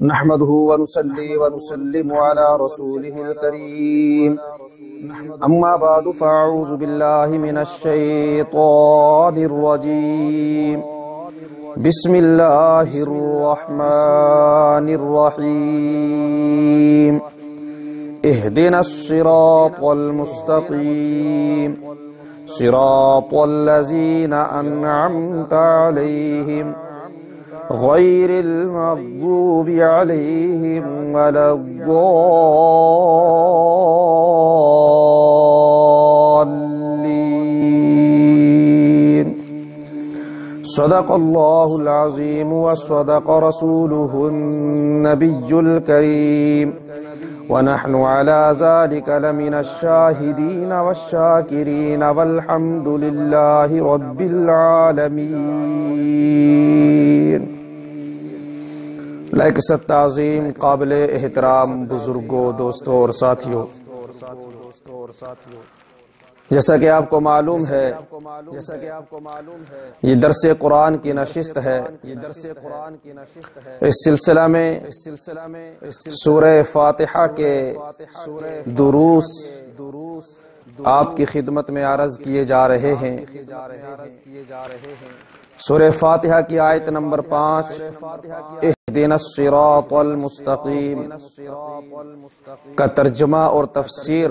نحمده ونصلي ونسلم على رسوله الكريم أما بعد فأعوذ بالله من الشيطان الرجيم بسم الله الرحمن الرحيم اهدنا الصراط المستقيم صراط الذين أنعمت عليهم غير المغضوب عليهم ولا الضالين صدق الله العظيم وصدق رسوله النبي الكريم ونحن على ذلك لمن الشاهدين والشاكرين والحمد لله رب العالمين۔ لائق ست تعظیم قابل احترام بزرگوں، دوستوں اور ساتھیوں، جیسا کہ آپ کو معلوم ہے یہ درس قرآن کی نشست ہے۔ اس سلسلہ میں سورہ فاتحہ کے دروس آپ کی خدمت میں عرض کیے جا رہے ہیں۔ سورہ فاتحہ کی آیت نمبر 5 اہدنا الصراط المستقیم کا ترجمہ اور تفسیر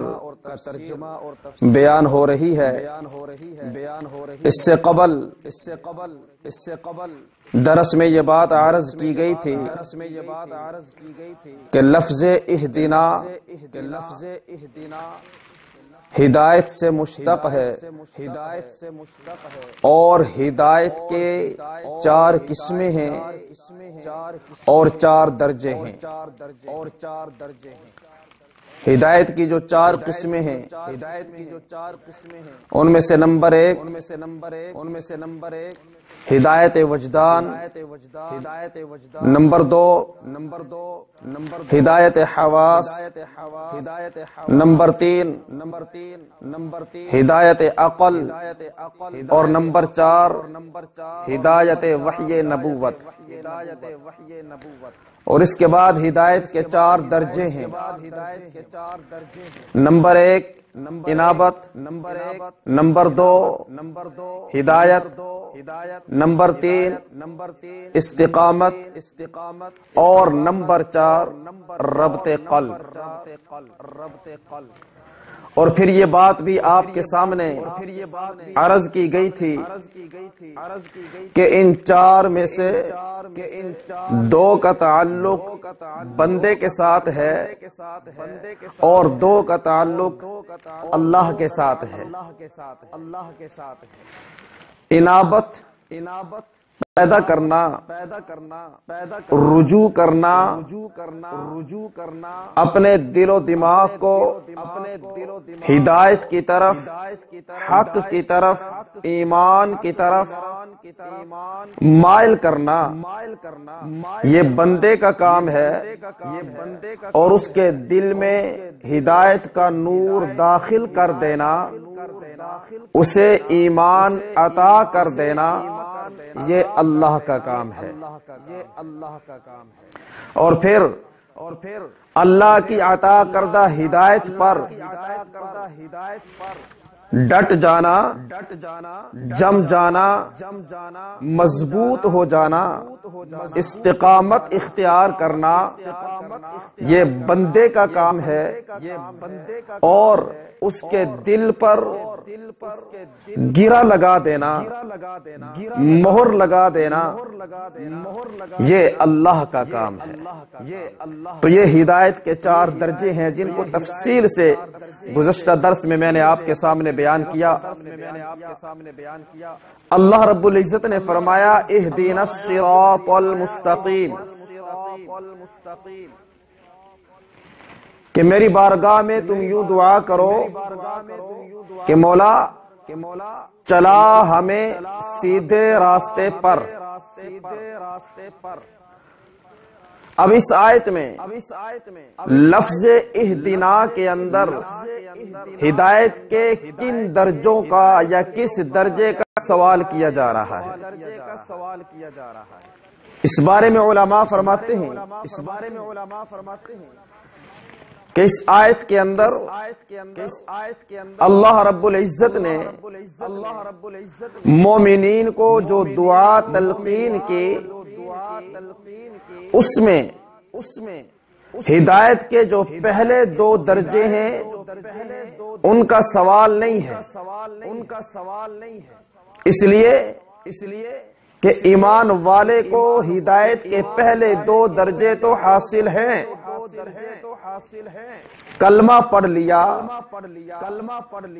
بیان ہو رہی ہے۔ اس سے قبل درس میں یہ بات عرض کی گئی تھی کہ لفظ اہدنا ہدایت سے مشتق ہے، اور ہدایت کے 4 قسمیں ہیں اور 4 درجے ہیں۔ ہدایت کی جو 4 قسمیں ہیں ان میں سے نمبر 1 ہدایت وجدان، نمبر 2 ہدایت حواس، نمبر 3 ہدایت عقل، اور نمبر 4 ہدایت وحی نبوت۔ اور اس کے بعد ہدایت کے 4 درجے ہیں۔ نمبر 1 انابت، نمبر 2 ہدایت، نمبر 3 استقامت، اور نمبر 4 ربط قلب۔ اور پھر یہ بات بھی آپ کے سامنے عرض کی گئی تھی کہ ان 4 میں سے 2 کا تعلق بندے کے ساتھ ہے اور 2 کا تعلق اللہ کے ساتھ ہے۔ انابت پیدا کرنا، رجوع کرنا، اپنے دل و دماغ کو ہدایت کی طرف، حق کی طرف، ایمان کی طرف مائل کرنا، یہ بندے کا کام ہے۔ اور اس کے دل میں ہدایت کا نور داخل کر دینا، اسے ایمان عطا کر دینا، یہ اللہ کا کام ہے۔ اور پھر اللہ کی عطا کردہ ہدایت پر ڈٹ جانا، جم جانا، مضبوط ہو جانا، استقامت اختیار کرنا، یہ بندے کا کام ہے۔ اور اس کے دل پر گرہ لگا دینا، مہر لگا دینا، یہ اللہ کا کام ہے۔ تو یہ ہدایت کے 4 درجے ہیں جن کو تفصیل سے گزشتہ درس میں نے آپ کے سامنے بیان کیا۔ اللہ رب العزت نے فرمایا اہدنا الصراط المستقیم، کہ میری بارگاہ میں تم یوں دعا کرو کہ مولا چلا ہمیں سیدھے راستے پر۔ اب اس آیت میں لفظ اہدنا کے اندر ہدایت کے کن درجوں کا یا کس درجے کا سوال کیا جا رہا ہے؟ اس بارے میں علماء فرماتے ہیں کہ اس آیت کے اندر اللہ رب العزت نے مومنین کو جو دعا تلقین کی اس میں ہدایت کے جو پہلے 2 درجے ہیں ان کا سوال نہیں ہے، اس لیے کہ ایمان والے کو ہدایت کے پہلے 2 درجے تو حاصل ہیں۔ کلمہ پڑھ لیا،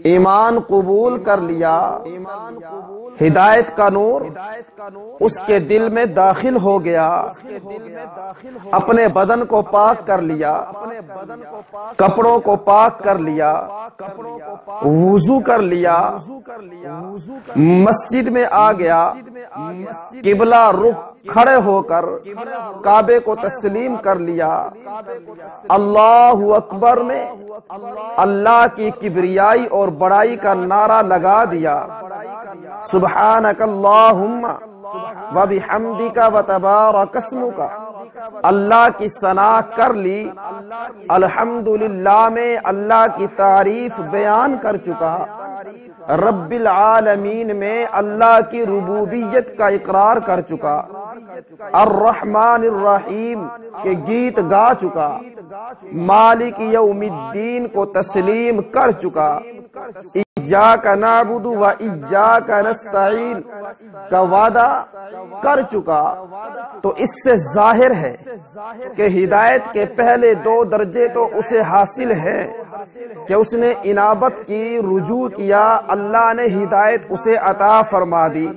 ایمان قبول کر لیا، ہدایت کا نور اس کے دل میں داخل ہو گیا، اپنے بدن کو پاک کر لیا، کپڑوں کو پاک کر لیا، وضو کر لیا، مسجد میں آ گیا، قبلہ رخ کھڑے ہو کر کعبے کو تسلیم کر لیا، اللہ اکبر میں اللہ کی کبریائی اور بڑائی کا نعرہ لگا دیا، سبحانک اللہم وبحمدک وتبارک اسمک، اللہ کی ثنا کر لی، الحمدللہ میں اللہ کی تعریف بیان کر چکا، رب العالمین میں اللہ کی ربوبیت کا اقرار کر چکا، الرحمن الرحیم کے گیت گا چکا، مالک یوم الدین کو تسلیم کر چکا، ایاک نعبد و ایاک نستعین کا وعدہ کر چکا، تو اس سے ظاہر ہے کہ ہدایت کے پہلے 2 درجے تو اسے حاصل ہے کہ اس نے انابت کی، رجوع کیا، اللہ نے ہدایت اسے عطا فرما دی،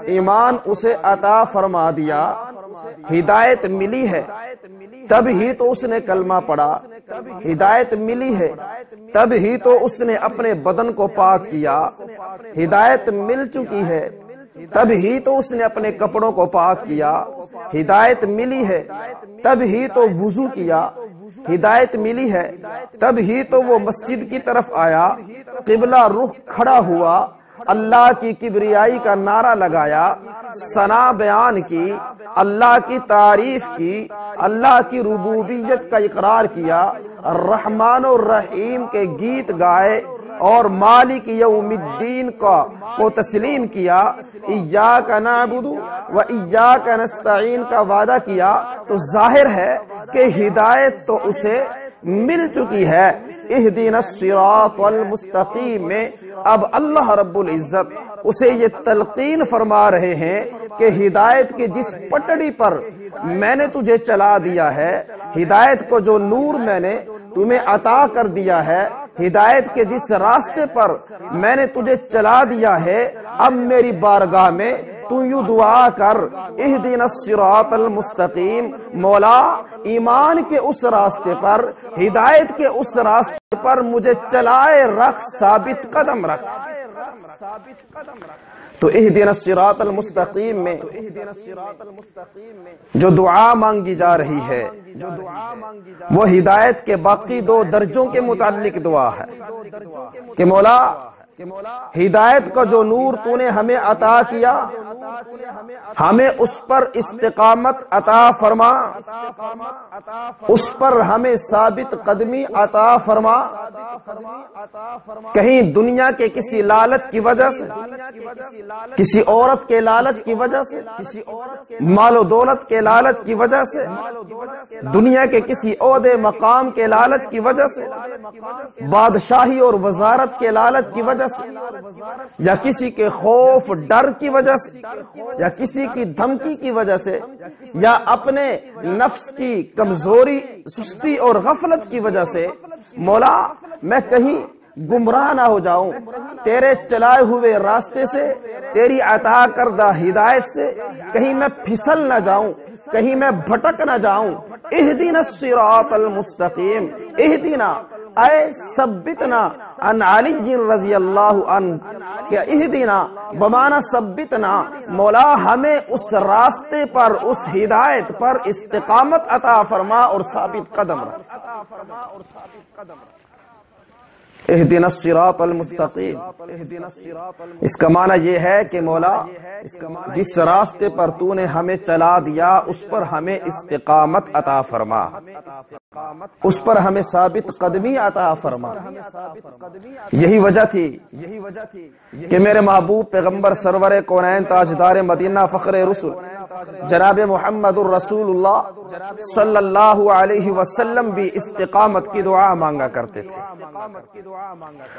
ایمان اسے عطا فرما دیا، ہدایت ملی ہے تب ہی تو اس نے کلمہ پڑھا، ہدایت ملی ہے تب ہی تو اس نے اپنے بدن کو پاک کیا، ہدایت مل چکی ہے تب ہی تو اس نے اپنے کپڑوں کو پاک کیا، ہدایت ملی ہے تب ہی تو وضو کیا، ہدایت ملی ہے تب ہی تو وہ مسجد کی طرف آیا، قبلہ رخ کھڑا ہوا، اللہ کی کبریائی کا نعرہ لگایا، ثنا بیان کی، اللہ کی تعریف کی، اللہ کی ربوبیت کا اقرار کیا، الرحمن الرحیم کے گیت گائے اور مالک یوم الدین کو تسلیم کیا، ایاک نعبد و ایاک نستعین کا وعدہ کیا، تو ظاہر ہے کہ ہدایت تو اسے مل چکی ہے۔ اہدنا الصراط المستقیم میں اب اللہ رب العزت اسے یہ تلقین فرما رہے ہیں کہ ہدایت کے جس پٹڑی پر میں نے تجھے چلا دیا ہے، ہدایت کو جو نور میں نے تمہیں عطا کر دیا ہے، ہدایت کے جس راستے پر میں نے تجھے چلا دیا ہے، اب میری بارگاہ میں تو یوں دعا کر، اہدنا الصراط المستقیم، مولا ایمان کے اس راستے پر، ہدایت کے اس راستے پر مجھے چلائے رکھ، ثابت قدم رکھ۔ تو اہدنا الصراط المستقیم میں جو دعا مانگی جا رہی ہے وہ ہدایت کے باقی 2 درجوں کے متعلق دعا ہے کہ مولا ہدایت کا جو نور تو نے ہمیں عطا کیا، ہمیں اس پر استقامت عطا فرما، اس پر ہمیں ثابت قدمی عطا فرما، کہیں دنیا کے کسی لالچ کی وجہ سے، کسی عورت کے لالچ کی وجہ سے، مال و دولت کے لالچ کی وجہ سے، دنیا کے کسی عہدے مقام کے لالچ کی وجہ سے، بادشاہی اور وزارت کے لالچ کی وجہ سے، یا کسی کے خوف ڈر کی وجہ سے، یا کسی کی دھمکی کی وجہ سے، یا اپنے نفس کی کمزوری، سستی اور غفلت کی وجہ سے، مولا میں کہیں گمراہ نہ ہو جاؤں، تیرے چلائے ہوئے راستے سے، تیری عطا کردہ ہدایت سے کہیں میں پھسل نہ جاؤں، کہیں میں بھٹک نہ جاؤں۔ اہدنا الصراط المستقیم، اہدنا اے ثبتنا عن علی رضی اللہ عنہ، کہ اہدنا بمعنی ثبتنا، مولا ہمیں اس راستے پر، اس ہدایت پر استقامت عطا فرما اور ثابت قدم رکھ۔ اہدنا الصراط المستقیم۔ اس کا معنی یہ ہے کہ مولا جس راستے پر تو نے ہمیں چلا دیا اس پر ہمیں استقامت عطا فرما، اس پر ہمیں ثابت قدمی عطا فرما۔ یہی وجہ تھی کہ میرے محبوب پیغمبر سرور کونین تاجدار مدینہ فخر رسول جناب محمد الرسول اللہ صلی اللہ علیہ وسلم بھی استقامت کی دعا مانگا کرتے تھے۔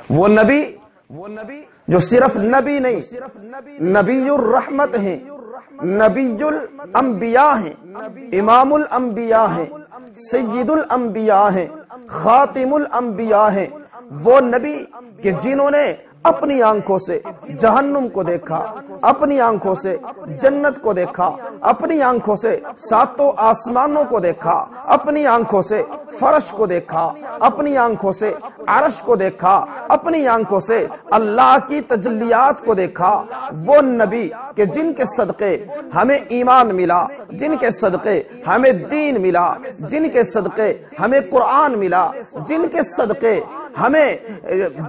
وہ نبی جو صرف نبی نہیں، نبی الرحمت ہیں، نبی الانبیاء ہیں، امام الانبیاء ہیں، سید الانبیاء ہیں، خاتم الانبیاء ہیں۔ وہ نبی کہ جنہوں نے اپنی آنکھوں سے جہنم کو دیکھا، اپنی آنکھوں سے جنت کو دیکھا، اپنی آنکھوں سے ساتوں آسمانوں کو دیکھا، اپنی آنکھوں سے فرش کو دیکھا، اپنی آنکھوں سے عرش کو دیکھا، اپنی آنکھوں سے اللہ کی تجلیات کو دیکھا۔ وہ نبی کہ جن کے صدقے ہمیں ایمان ملا، جن کے صدقے ہمیں دین ملا، جن کے صدقے ہمیں قرآن ملا، جن کے صدقے ہمیں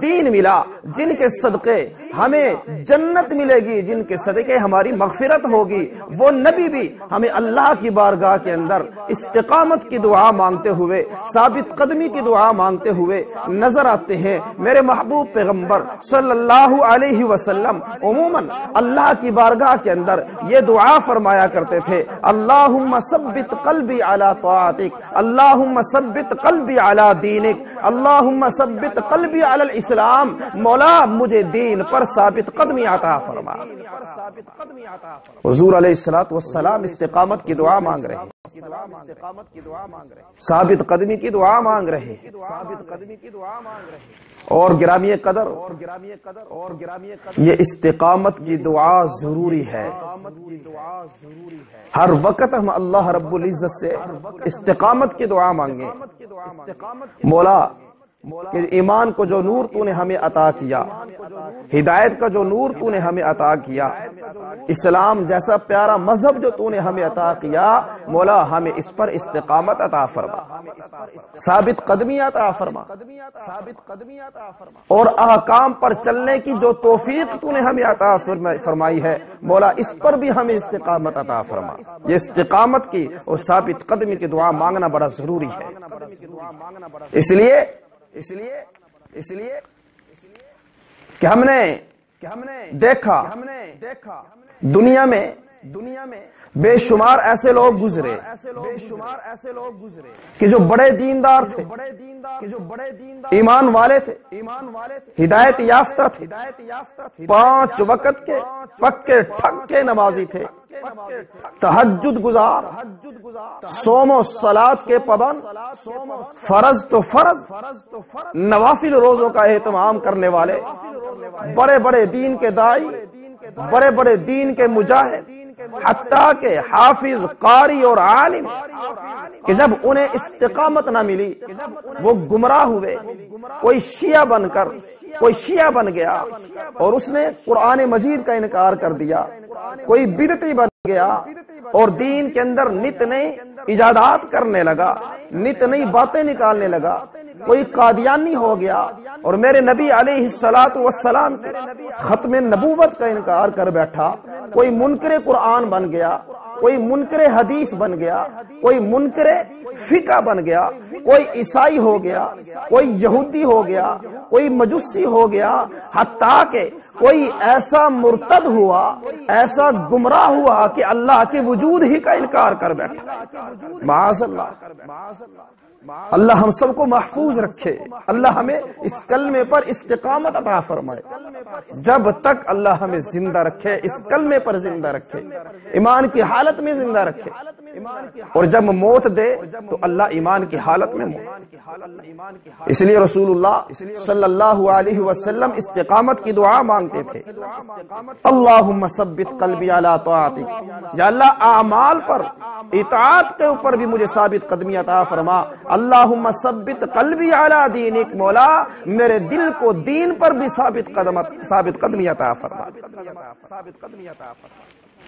دین ملا، جن کے صدقے ہمیں جنت ملے گی، جن کے صدقے ہماری مغفرت ہوگی، وہ نبی بھی ہمیں اللہ کی بارگاہ کے اندر استقامت کی دعا مانگتے ہوئے، ثابت قدمی کی دعا مانگتے ہوئے نظر آتے ہیں۔ میرے محبوب پیغمبر صلی اللہ علیہ وسلم عموماً اللہ کی بارگاہ کے اندر یہ دعا فرمایا کرتے تھے، اللہم ثبت قلبی علی طاعتک، اللہم ثبت قلبی علی دینک، اللہم ثبت قلبی علی الاسلام۔ مولا مجھے دین پر ثابت قدمی عطا فرما۔ حضور علیہ السلام استقامت کی دعا مانگ رہے ہیں، ثابت قدمی کی دعا مانگ رہے ہیں، اور گرامی قدر یہ استقامت کی دعا ضروری ہے۔ ہر وقت ہم اللہ رب العزت سے استقامت کی دعا مانگیں، مولا کہ ایمان کو جو نور تو نے ہمیں عطا کیا، ہدایت کا جو نور تو نے ہمیں عطا کیا، اسلام جیسا پیارا مذہب جو تو نے ہمیں عطا کیا، مولا ہمیں اس پر استقامت عطا فرما، ثابت قدمی عطا فرما، اور احکام پر چلنے کی جو توفیق تو نے ہمیں عطا فرمائی ہے، مولا اس پر بھی ہمیں استقامت عطا فرما۔ یہ استقامت کی اور ثابت قدمی کی دعا مانگنا بڑا ضروری ہے۔ اس لیے کہ ہم نے دیکھا دنیا میں بے شمار ایسے لوگ گزرے کہ جو بڑے دیندار تھے، ایمان والے تھے، ہدایت یافتہ تھے، 5 وقت کے پکے ٹھکے نمازی تھے، تہجد گزار، صوم و صلات کے پابند، فرض تو فرض، نوافل روزوں کا اہتمام کرنے والے، بڑے بڑے دین کے داعی، بڑے بڑے دین کے مجاہد، حتیٰ کہ حافظ، قاری اور عالم، کہ جب انہیں استقامت نہ ملی وہ گمراہ ہوئے۔ کوئی شیعہ بن گیا اور اس نے قرآن مجید کا انکار کر دیا، کوئی بدعتی بن گیا اور دین کے اندر نت نئی ایجادات کرنے لگا، نت نئی باتیں نکالنے لگا، کوئی قادیانی ہو گیا اور میرے نبی علیہ السلام کے ختم نبوت کا انکار کر بیٹھا، کوئی منکر قرآن بن گیا، کوئی منکر حدیث بن گیا، کوئی منکر فقہ بن گیا، کوئی عیسائی ہو گیا، کوئی یہودی ہو گیا، کوئی مجوسی ہو گیا، حتیٰ کہ کوئی ایسا مرتد ہوا، ایسا گمراہ ہوا کہ اللہ کے وجود ہی کا انکار کر بیٹھا۔ معاذ اللہ ہم سب کو محفوظ رکھے، اللہ ہمیں اس کلمے پر استقامت عطا فرمائے، جب تک اللہ ہمیں زندہ رکھے اس کلمے پر زندہ رکھے، ایمان کی حالت میں زندہ رکھے، اور جب موت دے تو اللہ ایمان کی حالت میں موت۔ اس لیے رسول اللہ صلی اللہ علیہ وسلم استقامت کی دعا مانگتے تھے، اللہم ثبت قلبی علی طاعتک، یا اللہ اعمال پر، اطاعت کے اوپر بھی مجھے ثابت قدمی عطا فرما، اللہم ثبت قلبی علی دینک، مولا میرے دل کو دین پر بھی ثابت قدمی عطا فرما۔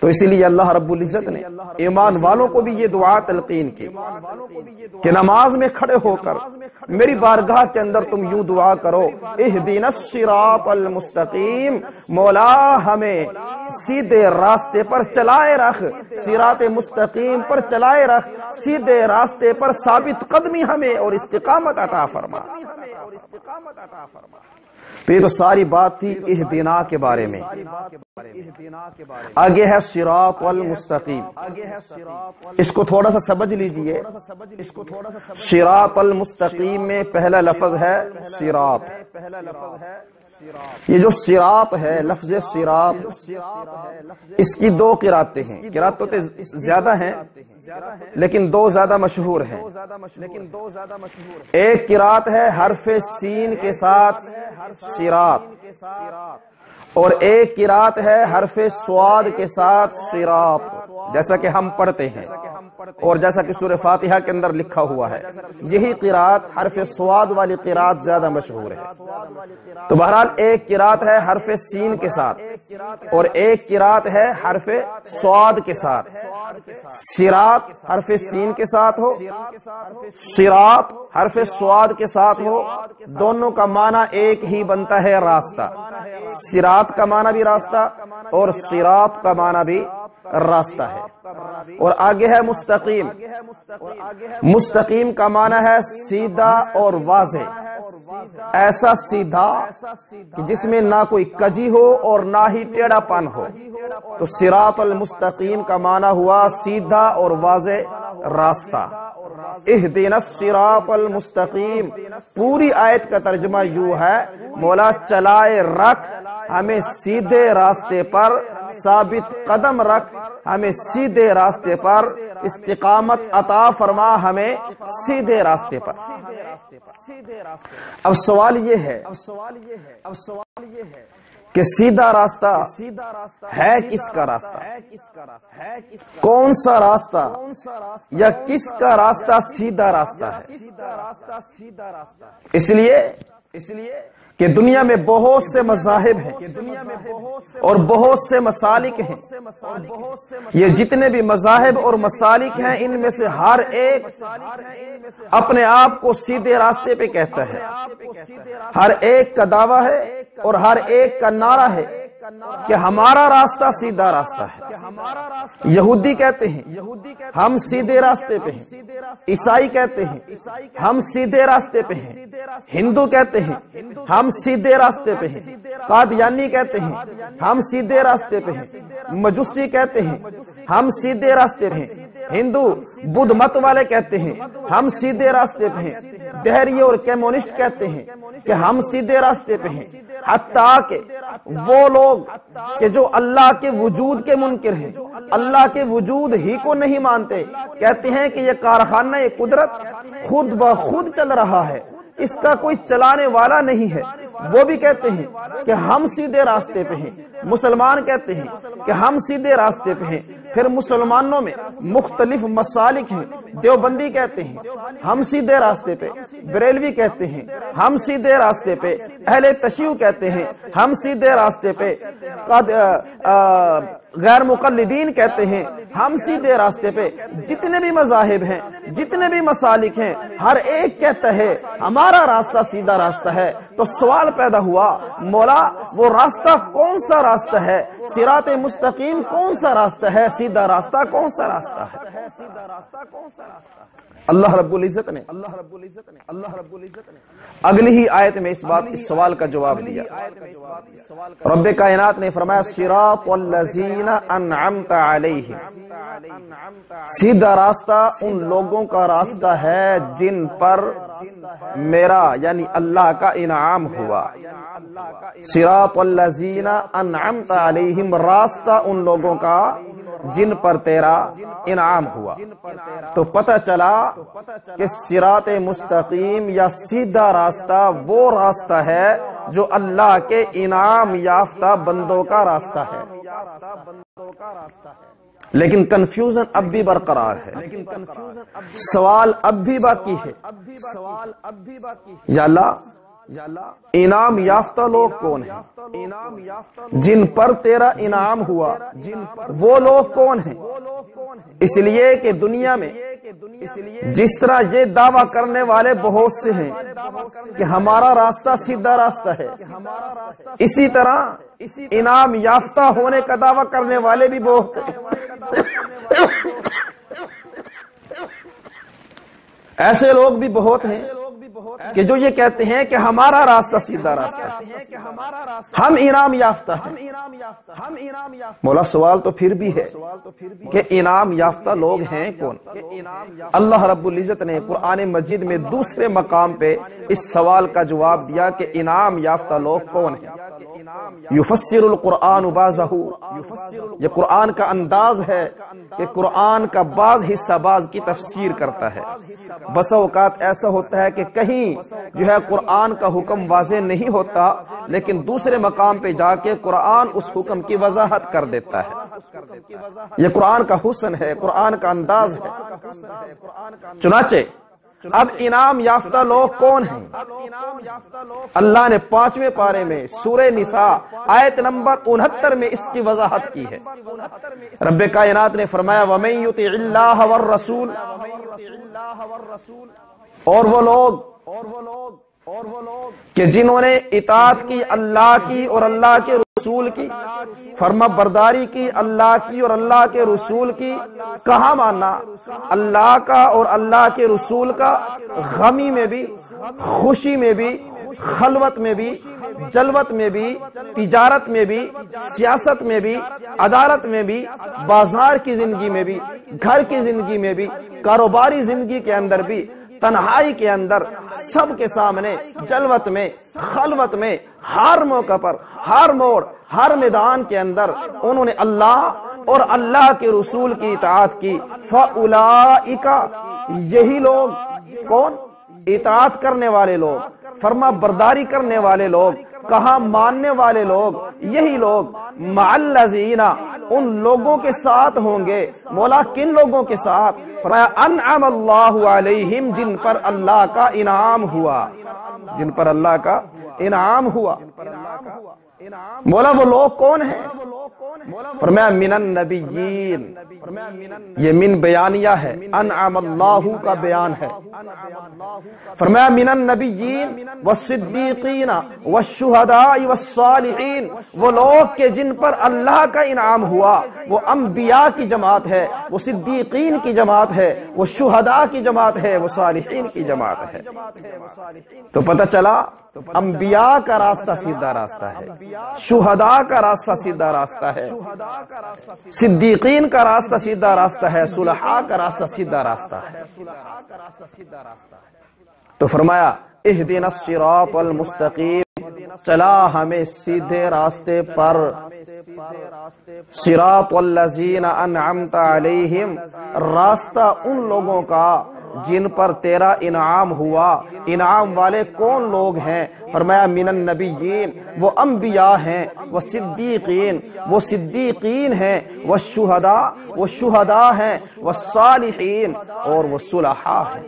تو اسی لیے اللہ رب العزت نے ایمان والوں کو بھی یہ دعا تلقین کی کہ نماز میں کھڑے ہو کر میری بارگاہ کے اندر تم یوں دعا کرو، اہدنا الصراط المستقیم، مولا ہمیں سیدھے راستے پر چلائے رکھ، صراط مستقیم پر چلائے رکھ، سیدھے راستے پر ثابت قدمی ہمیں اور استقامت عطا فرما۔ تو یہ تو ساری بات تھی اہدنا کے بارے میں۔ آگے ہے صراط المستقیم، اس کو تھوڑا سا سمجھ لیجئے۔ صراط المستقیم میں پہلا لفظ ہے صراط۔ یہ جو صراط ہے، لفظ صراط، اس کی دو قراتیں ہیں، قرات تو زیادہ ہیں لیکن دو زیادہ مشہور ہیں۔ ایک قرات ہے حرف سین کے ساتھ صراط، اور ایک قرات ہے حرف صاد کے ساتھ صراط، جیسا کہ ہم پڑھتے ہیں اور جیسا کہ سورہ فاتحہ کے اندر لکھا ہوا ہے۔ یہی قرات حرف صاد والی قرات زیادہ مشہور ہے۔ تو بہرحال ایک قرات ہے حرف سین کے ساتھ اور ایک قرات ہے حرف صاد کے ساتھ۔ صراط حرف سین کے ساتھ ہو، صراط حرف صاد کے ساتھ ہو، دونوں کا معنی ایک ہی بنتا ہے، راستہ۔ صراط کا معنی بھی راستہ اور صراط کا معنی بھی راستہ ہے۔ اور آگے ہے مستقیم۔ مستقیم کا معنی ہے سیدھا اور واضح، ایسا سیدھا کہ جس میں نہ کوئی کجی ہو اور نہ ہی ٹیڑھا پن ہو۔ تو صراط المستقیم کا معنی ہوا سیدھا اور واضح راستہ۔ اہدنا الصراط المستقیم، پوری آیت کا ترجمہ یوں ہے، مولا چلائے رکھ ہمیں سیدھے راستے پر، ثابت قدم رکھ ہمیں سیدھے راستے پر، استقامت عطا فرما ہمیں سیدھے راستے پر۔ اب سوال یہ ہے کہ سیدھا راستہ ہے کس کا راستہ؟ کون سا راستہ یا کس کا راستہ سیدھا راستہ ہے؟ اس لیے کہ دنیا میں بہت سے مذاہب ہیں اور بہت سے مسالک ہیں۔ یہ جتنے بھی مذاہب اور مسالک ہیں، ان میں سے ہر ایک اپنے آپ کو سیدھے راستے پہ کہتا ہے۔ ہر ایک کا دعویٰ ہے اور ہر ایک کا نعرہ ہے کہ ہمارا راستہ سیدھا راستہ ہے۔ یہودی کہتے ہیں ہم سیدھے راستے پہ ہیں، عیسائی کہتے ہیں ہم سیدھے راستے پہ ہیں، ہندو کہتے ہیں ہم سیدھے راستے پہ ہیں، قادیانی کہتے ہیں ہم سیدھے راستے پہ ہیں، مجوسی کہتے ہیں ہم سیدھے راستے پہ ہیں، ہندو بدھ مت والے کہتے ہیں ہم سیدھے راستے پہ ہیں، دہری اور کمیونسٹ کہتے ہیں کہ ہم سیدھے راستے پہ ہیں۔ حتیٰ کہ وہ لوگ کہ جو اللہ کے وجود کے منکر ہیں، اللہ کے وجود ہی کو نہیں مانتے، کہتے ہیں کہ یہ کارخانہ قدرت خود بخود چل رہا ہے، اس کا کوئی چلانے والا نہیں ہے، وہ بھی کہتے ہیں کہ ہم سیدھے راستے پہ ہیں۔ مسلمان کہتے ہیں کہ ہم سیدھے راستے پہ ہیں۔ پھر مسلمانوں میں مختلف مسالک ہیں۔ دیوبندی کہتے ہیں ہم سیدھے راستے پہ، بریلوی کہتے ہیں ہم سیدھے راستے پہ، اہل تشیع کہتے ہیں ہم سیدھے راستے پہ، غیر مقلدین کہتے ہیں ہم سیدھے راستے پہ۔ جتنے بھی مذاہب ہیں، جتنے بھی مسالک ہیں، ہر ایک کہتا ہے ہمارا راستہ سیدھا راستہ ہے۔ تو سوال پیدا ہوا، مولا وہ راستہ کون سا راستہ ہے؟ صراط مستقیم کون سا راستہ ہے؟ سیدھا راستہ کون سا راستہ ہے؟ اللہ رب العزت نے اگلی ہی آیت میں اس سوال کا جواب دیا۔ رب کائنات نے فرمایا صراط الذین انعمت علیہم، سیدھا راستہ ان لوگوں کا راستہ ہے جن پر میرا یعنی اللہ کا انعام ہوا۔ صراط الذین انعمت علیہم، راستہ ان لوگوں کا جن پر تیرا انعام ہوا۔ تو پتہ چلا کہ صراط مستقیم یا سیدھا راستہ وہ راستہ ہے جو اللہ کے انعام یافتہ بندوں کا راستہ ہے۔ لیکن کنفیوژن اب بھی برقرار ہے، سوال اب بھی باقی ہے۔ یا اللہ انعام یافتہ لوگ کون ہیں؟ جن پر تیرا انعام ہوا وہ لوگ کون ہیں؟ اس لیے کہ دنیا میں جس طرح یہ دعویٰ کرنے والے بہت سے ہیں کہ ہمارا راستہ سیدھا راستہ ہے، اسی طرح انعام یافتہ ہونے کا دعویٰ کرنے والے بھی بہت ہیں۔ ایسے لوگ بھی بہت ہیں کہ جو یہ کہتے ہیں کہ ہمارا راستہ سیدھا راستہ ہے، ہم انعام یافتہ ہیں۔ مولا سوال تو پھر بھی ہے کہ انعام یافتہ لوگ ہیں کون؟ اللہ رب العزت نے قرآن مجید میں دوسرے مقام پہ اس سوال کا جواب دیا کہ انعام یافتہ لوگ کون ہیں۔ یفسر القرآن بعضہ، یہ قرآن کا انداز ہے کہ قرآن کا بعض حصہ بعض کی تفسیر کرتا ہے۔ بسا اوقات ایسا ہوتا ہے کہ کہیں جو ہے قرآن کا حکم واضح نہیں ہوتا، لیکن دوسرے مقام پہ جا کے قرآن اس حکم کی وضاحت کر دیتا ہے۔ یہ قرآن کا حسن ہے، قرآن کا انداز ہے۔ چنانچہ اب انعام یافتہ لوگ کون ہیں؟ اللہ نے 5ویں پارے میں سورہ نساء آیت نمبر 69 میں اس کی وضاحت کی ہے۔ رب کائنات نے فرمایا وَمَن يُطِعِ اللَّهَ وَالرَّسُولَ، اور وہ لوگ کہ جنہوں نے اطاعت کی اللہ کی اور اللہ کے رسول کی، فرما برداری کی اللہ کی اور اللہ کے رسول کی۔ کہاں ماننا؟ اللہ کا اور اللہ کے رسول کا، غمی میں بھی، خوشی میں بھی، خلوت میں بھی، جلوت میں بھی، تجارت میں بھی، سیاست میں بھی، عدالت میں بھی، بازار کی زندگی میں بھی، گھر کی زندگی میں بھی، کاروباری زندگی کے اندر بھی، تنہائی کے اندر، سب کے سامنے، جلوت میں، خلوت میں، ہر موقع پر، ہر موڑ، ہر میدان کے اندر انہوں نے اللہ اور اللہ کے رسول کی اطاعت کی۔ فَأُولَئِكَ، یہی لوگ کون؟ اطاعت کرنے والے لوگ، فرما برداری کرنے والے لوگ، کہاں ماننے والے لوگ، یہی لوگ مع الذین، ان لوگوں کے ساتھ ہوں گے۔ مولا کن لوگوں کے ساتھ؟ فرمایا انعم اللہ علیہم، جن پر اللہ کا انعام ہوا، جن پر اللہ کا انعام ہوا۔ مولا وہ لوگ کون ہیں؟ فرمایا من النبیین، یہ من بیانیہ ہے، انعم اللہ کا بیان ہے۔ فرمایا من النبیین والصدیقین والشہداء والصالحین، وہ لوگ کہ جن پر اللہ کا انعام ہوا، وہ انبیاء کی جماعت ہے، وہ صدیقین کی جماعت ہے، وہ شہداء کی جماعت ہے، وہ صالحین کی جماعت ہے۔ تو پتہ چلا انبیاء کا راستہ سیدھا راستہ ہے، شہداء کا راستہ سیدھا راستہ ہے، صدیقین کا راستہ سیدھا راستہ ہے، صلحاء کا راستہ سیدھا راستہ ہے۔ تو فرمایا اہدنا الصراط المستقیم، چلا ہمیں سیدھے راستے پر، صراط الذین انعمت علیہم، راستہ ان لوگوں کا جن پر تیرا انعام ہوا۔ انعام والے کون لوگ ہیں؟ فرمایا من النبیین، وہ انبیاء ہیں، وہ صدیقین، وہ صدیقین ہیں، وہ شہداء، وہ شہداء ہیں، وہ صالحین، اور وہ صلحاء ہیں۔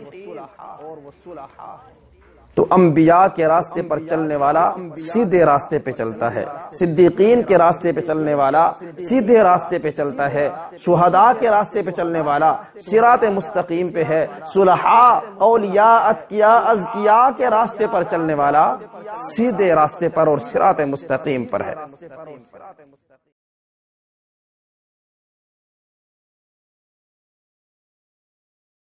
تو انبیاء کے راستے پر چلنے والا سیدھے راستے پہ چلتا ہے، صدیقین کے راستے پہ چلنے والا سیدھے راستے پہ چلتا ہے، شہداء کے راستے پہ چلنے والا صراط مستقیم پہ ہے، صلحاء، اولیاء، اتقیاء، اذکیاء کے راستے پر چلنے والا سیدھے راستے پر اور صراط مستقیم پر ہے۔